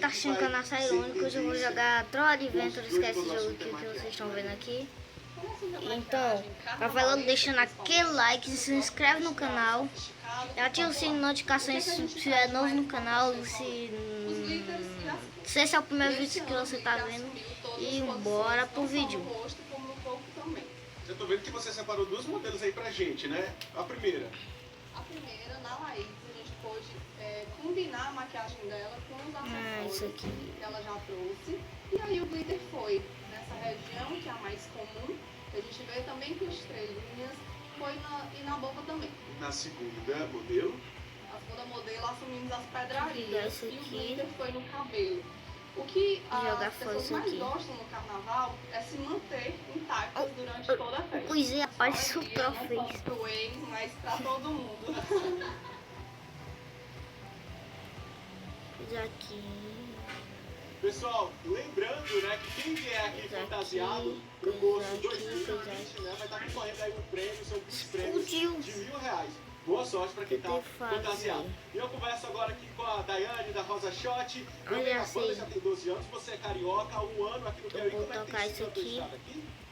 tá assistindo o canal Sairônico. Hoje eu vou jogar Troll Adventure. Esquece esse jogo que vocês estão vendo aqui. Então, vai logo deixando aquele like, se inscreve no canal, ativa o sininho de notificações se é novo no canal, se esse é o primeiro vídeo que você tá vendo. E bora pro vídeo. Eu tô vendo que você separou duas modelos aí pra gente, né? A primeira, na Laís, a gente pôde combinar a maquiagem dela com os acessórios que ela já trouxe. E aí o glitter foi nessa região, que é a mais comum. A gente veio também com estrelinhas, e na boca também. Na segunda modelo? A segunda modelo assumimos as pedrarias e o glitter foi no cabelo. O que as pessoas mais gostam no carnaval é se manter intactas durante toda a festa. Pois é, olha isso que eu fiz. Pro ex, mas pra todo mundo. Fiz aqui. Pessoal, lembrando, né, que quem vier aqui fantasiado no curso 2020, né, vai estar concorrendo aí um prêmio, são 20 prêmios de R$1.000. Boa sorte para quem está fantasiado. E eu converso agora aqui com a Daiane da Rosa Shot. Olha assim. Você já tem 12 anos, você é carioca há um ano aqui no Piauí. Vou tocar isso aqui.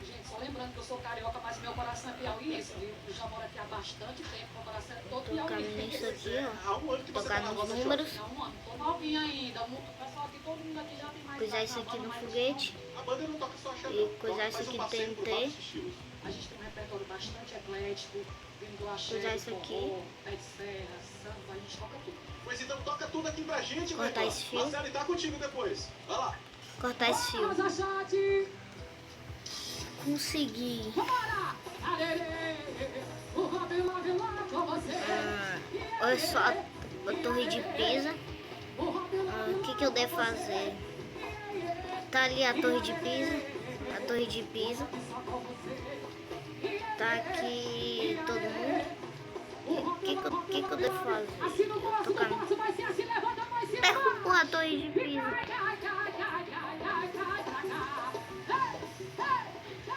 Gente, só lembrando que eu sou carioca, mas meu coração é piauiense, viu? Eu já moro aqui há bastante tempo, meu coração é todo piauiense. Isso aqui, ó. Há um ano que você Tocar tá na nos Rosa números. Shot. Há um ano, tô novinha ainda. O pessoal aqui, todo mundo aqui já tem mais. Coisar isso aqui no foguete. A banda não toca só axé, E não. coisar isso aqui no TNT. A gente tem um repertório bastante eclético, vindo do axé, Coisar isso aqui. forró, pé de serra, samba, a gente toca tudo. Pois então toca tudo aqui pra gente, Cortar velho. esse fio. Marcelo, tá contigo depois. Vai lá. Cortar esse fio. Rosa Shot! Consegui. Bora! Arerê! O Rabela Vela com você! Olha só a torre de Pisa. O que eu devo fazer? Tá ali a torre de Pisa. A torre de Pisa. Tá aqui todo mundo. O que eu devo fazer? Tocar no... Derrubou a torre de Pisa.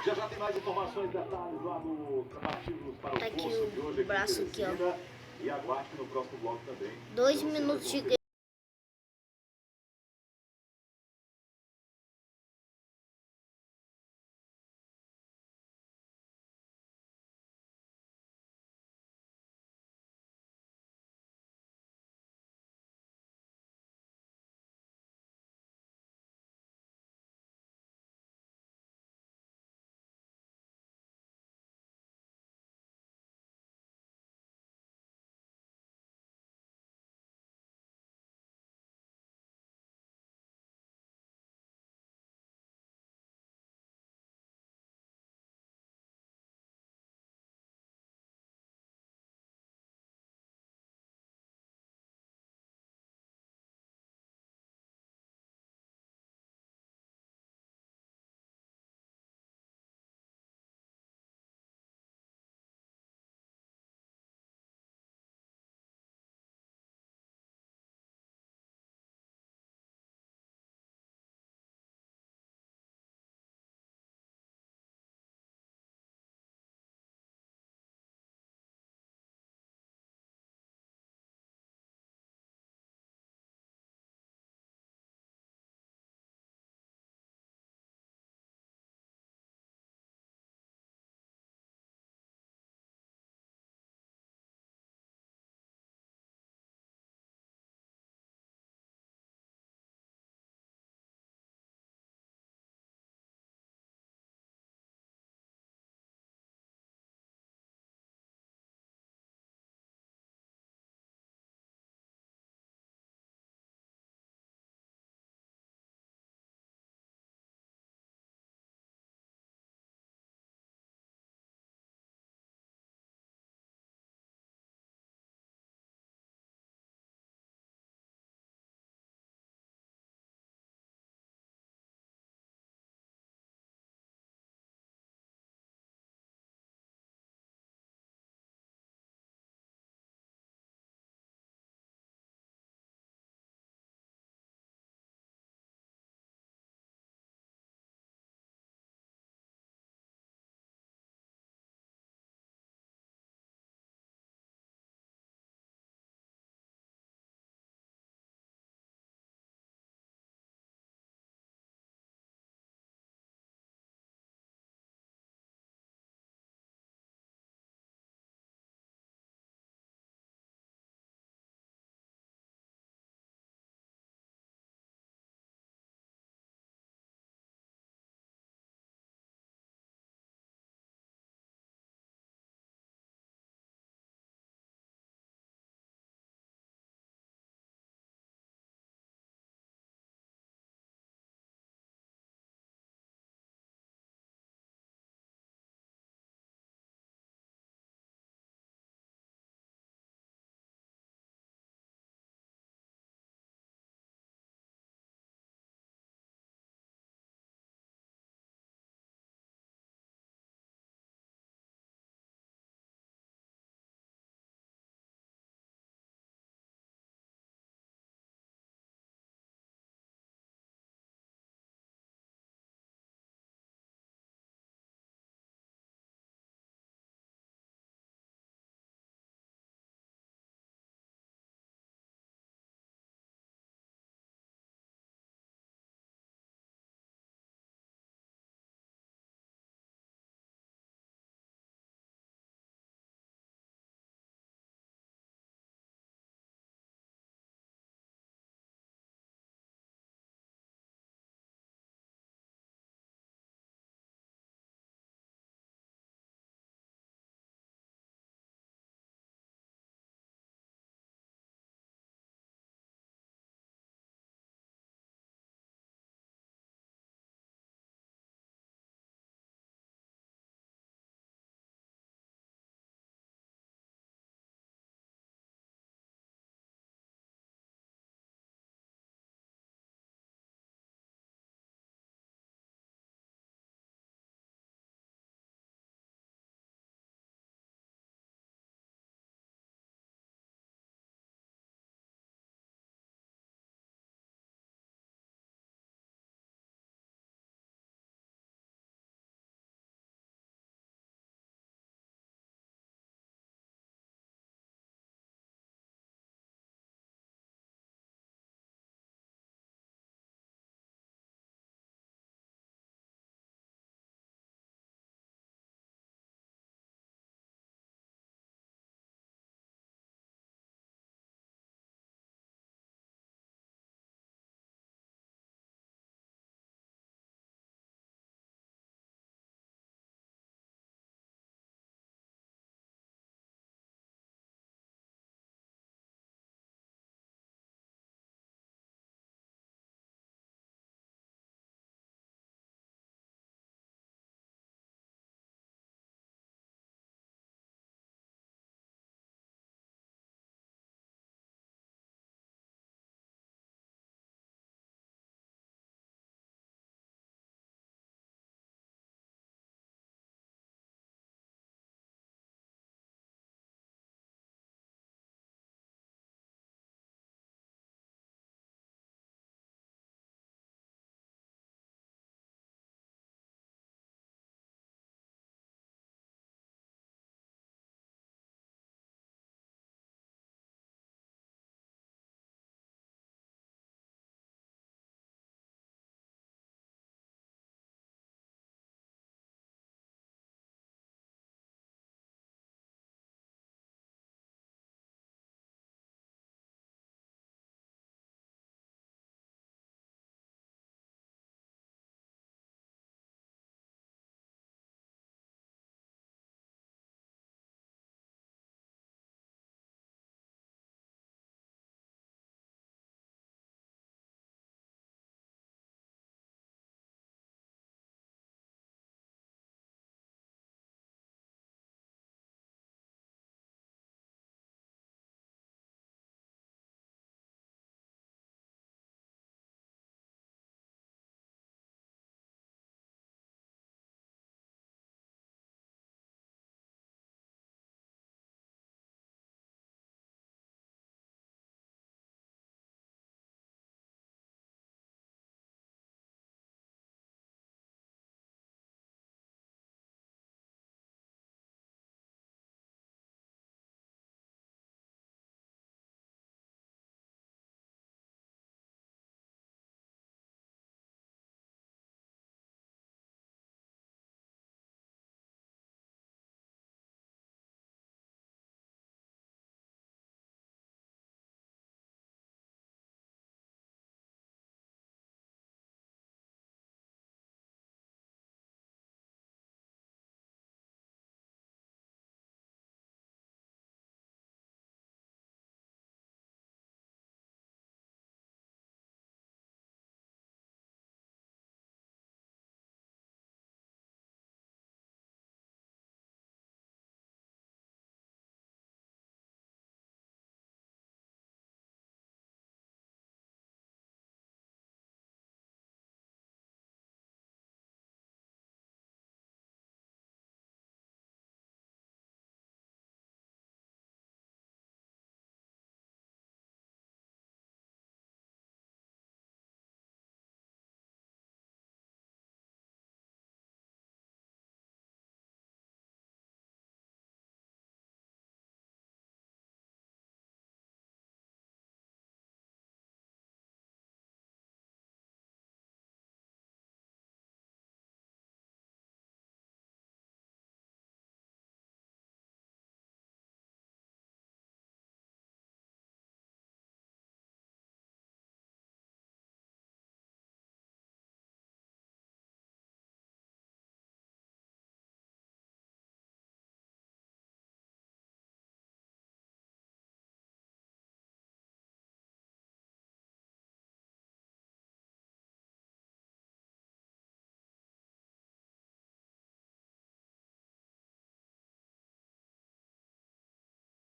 Já tem mais informações, detalhes lá no preparativos para o Tá aqui curso de hoje. o braço aqui, ó. E aguarde no próximo bloco também. 2 minutos de